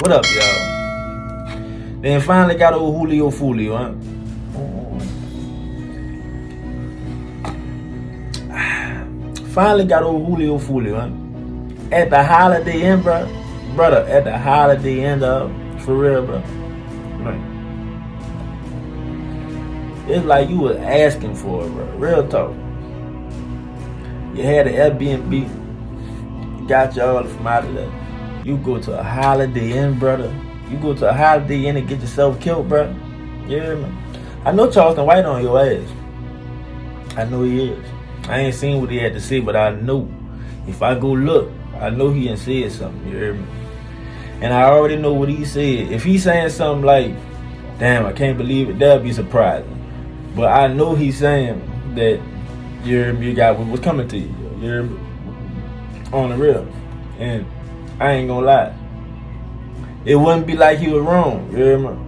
What up, y'all? Then finally got old Julio Foolio, huh? Finally got old Julio Foolio, huh? At the Holiday Inn, brother, at the Holiday Inn, for real, bro. Right. It's like you was asking for it, bro. Real talk. You had an Airbnb, you got y'all from out of there. You go to a Holiday Inn, brother. You go to a Holiday Inn and get yourself killed, bro. Yeah, man. I know Charleston White on your ass. I know he is. I ain't seen what he had to say, but I know. If I go look, I know he ain't said something. You hear me? And I already know what he said. If he's saying something like, damn, I can't believe it, that'll be surprising. But I know he's saying that you got what's coming to you. You're on the real. And I ain't gonna lie. It wouldn't be like he was wrong. You hear me?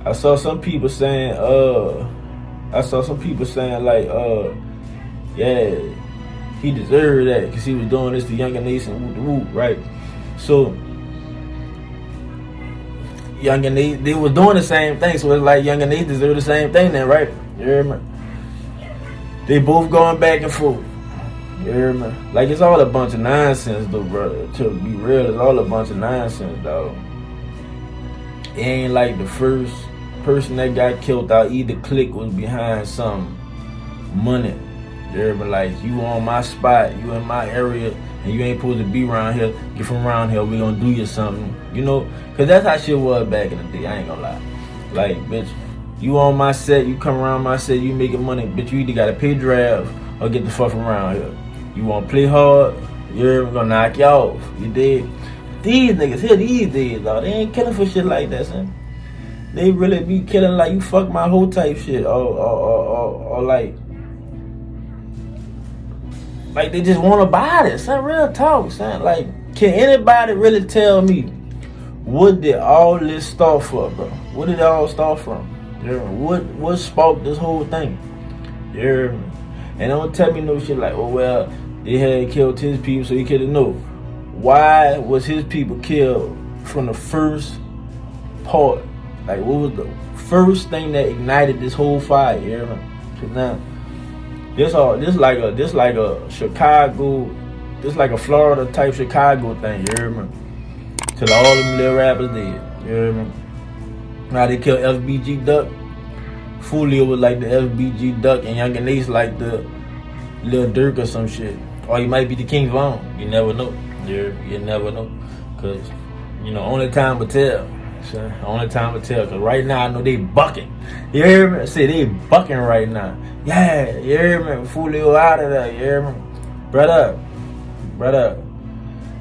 I saw some people saying, like, yeah, he deserved that because he was doing this to Younger Nation, right? So Younger Nation, they were doing the same thing, so it's like Younger Nation deserved the same thing then, right? You hear me? They both going back and forth. You hear me? Like, it's all a bunch of nonsense, though, brother. To be real, it's all a bunch of nonsense, dog. It ain't like the first person that got killed out either clique was behind some money. You hear me? Like, you on my spot, you in my area, and you ain't supposed to be around here. Get from around here, we gonna do you something. You know? Because that's how shit was back in the day, I ain't gonna lie. Like, bitch, you on my set, you come around my set, you making money, bitch, you either gotta pay draft or get the fuck from around here. You wanna play hard, you're gonna knock you off. You dig? These niggas here these days, dog, they ain't killing for shit like that, son. They really be killing like you fuck my whole type shit. Or like they just wanna buy this, son. Real talk, son. Like, can anybody really tell me what did all this start for, bro? What did it all start from? Yeah, what sparked this whole thing? Yeah. And don't tell me no shit like, oh well, they had killed his people, so he couldn't know. Why was his people killed from the first part? Like, what was the first thing that ignited this whole fire? You hear me? Cause now, this like a Chicago, this like a Florida type Chicago thing. You hear me? Till all them little rappers did. You hear me? Now they killed FBG Duck. Foolio was like the FBG Duck, and Younger Nace like the Lil Durk or some shit. Or he might be the King Von. You never know. You never know. Cause, only time will tell. Son. Only time will tell. Cause right now I know they bucking. You hear me? I say they bucking right now. Yeah, you hear me? Foolio out of there. You hear me? Brother.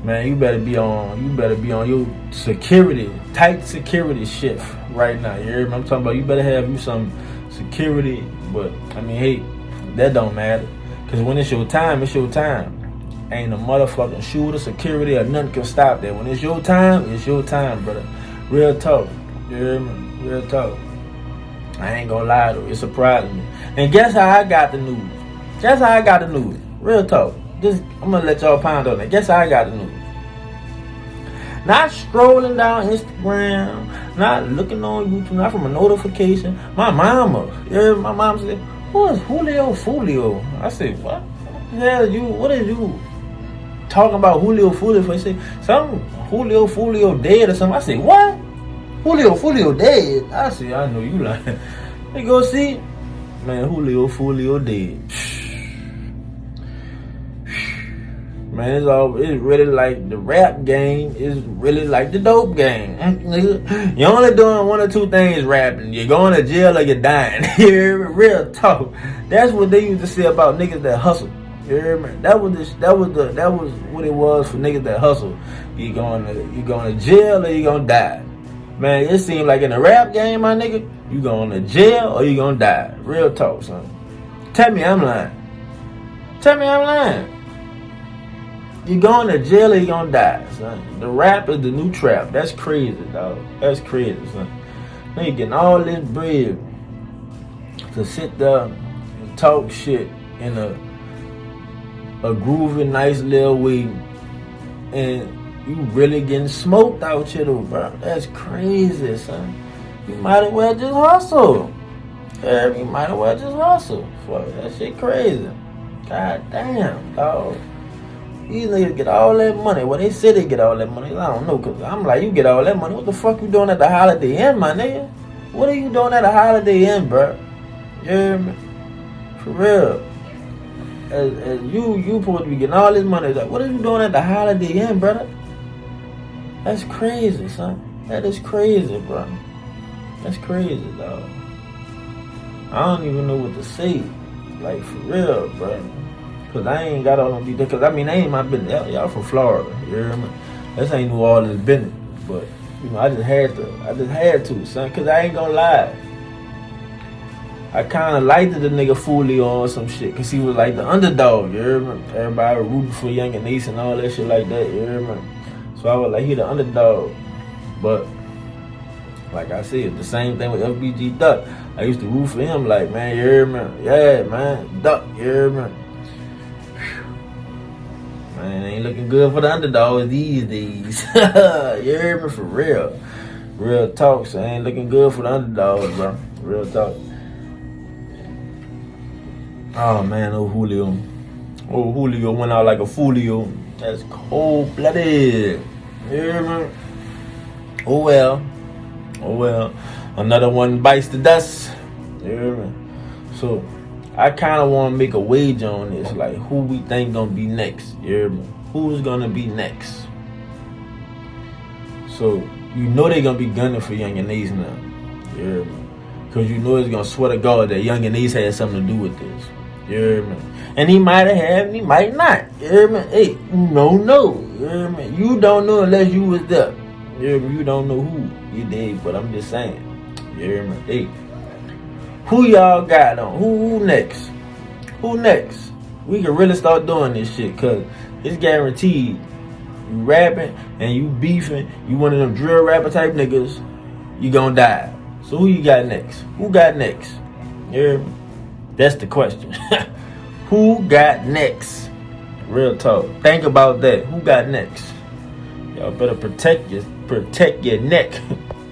Man, you better be on your security, tight security shift right now. You hear me? I'm talking about you better have you some security, but I mean, hey, that don't matter. Cause when it's your time, it's your time. Ain't a motherfucking shooter, security, or nothing can stop that. When it's your time, brother. Real talk. You hear me? Real talk. I ain't gonna lie though, it surprised me. And guess how I got the news? Real talk. I'm gonna let y'all pound on that. Guess how I got the news? Not scrolling down Instagram, not looking on YouTube, not from a notification. My mama, my mom said, "Who is Julio Foolio?" I said, "What the hell you? What is you talking about Julio Foolio for?" He said, "Some Julio Foolio dead or something." I said, "What? Julio Foolio dead?" I said, "I know you lying." They go see, man, Julio Foolio dead. Man, it's really like the rap game is really like the dope game. You're only doing one or two things rapping. You're going to jail or you're dying. You hear me? Real talk. That's what they used to say about niggas that hustle. You hear me? That was what it was for niggas that hustle. You going to jail or you gonna die. Man, it seems like in the rap game, my nigga, you going to jail or you gonna die. Real talk, son. Tell me I'm lying. You going to jail or you gonna die, son. The rap is the new trap. That's crazy, dog. That's crazy, son. They getting all this bread to sit there and talk shit in a groovy, nice little way, and you really getting smoked out here, though, bro. That's crazy, son. You might as well just hustle. Yeah, you might as well just hustle. Fuck, that shit crazy. God damn, dog. These niggas get all that money. Well, they say they get all that money. I don't know, because I'm like, you get all that money. What the fuck you doing at the Holiday Inn, my nigga? What are you doing at the Holiday Inn, bro? Yeah, man. For real. As you supposed to be getting all this money. Like, what are you doing at the Holiday Inn, brother? That's crazy, son. That is crazy, bro. That's crazy, dog. I don't even know what to say. Like, for real, bro. Cause I ain't got all them details. Cause I mean, that ain't my business. Y'all from Florida, you hear me? This ain't New Orleans business. But you know, I just had to, son. Cause I ain't gonna lie. I kind of liked the nigga Foolio or some shit. Cause he was like the underdog, you hear me? Everybody rooting for Young and Ace and all that shit like that, you hear me? So I was like, he the underdog. But like I said, the same thing with FBG Duck. I used to root for him like, man, you hear me? Yeah, man, Duck, you hear me? Man, ain't looking good for the underdogs these days. You hear me? For real. Real talk, so ain't looking good for the underdogs, bro. Real talk. Oh, man, oh Julio. Oh, Julio went out like a Foolio. That's cold-blooded. You hear me? Oh, well. Oh, well. Another one bites the dust. You hear me? So, I kind of want to make a wager on this, like who we think gonna be next. You hear me? Who's gonna be next? So you know they gonna be gunning for Young and Ace now. You hear me? Cause you know it's gonna swear to God that Young and Ace had something to do with this. You hear me? And he might have, and he might not. You hear me? Hey, you don't know. You hear me? You don't know unless you was there. You hear me? You don't know who you did, but I'm just saying. You hear me? Hey. Who y'all got on? Who next? Who next? We can really start doing this shit, cause it's guaranteed. You rapping and you beefing, you one of them drill rapper type niggas, you gonna die. So who you got next? Who got next? You hear me? That's the question. Who got next? Real talk. Think about that. Who got next? Y'all better protect your neck.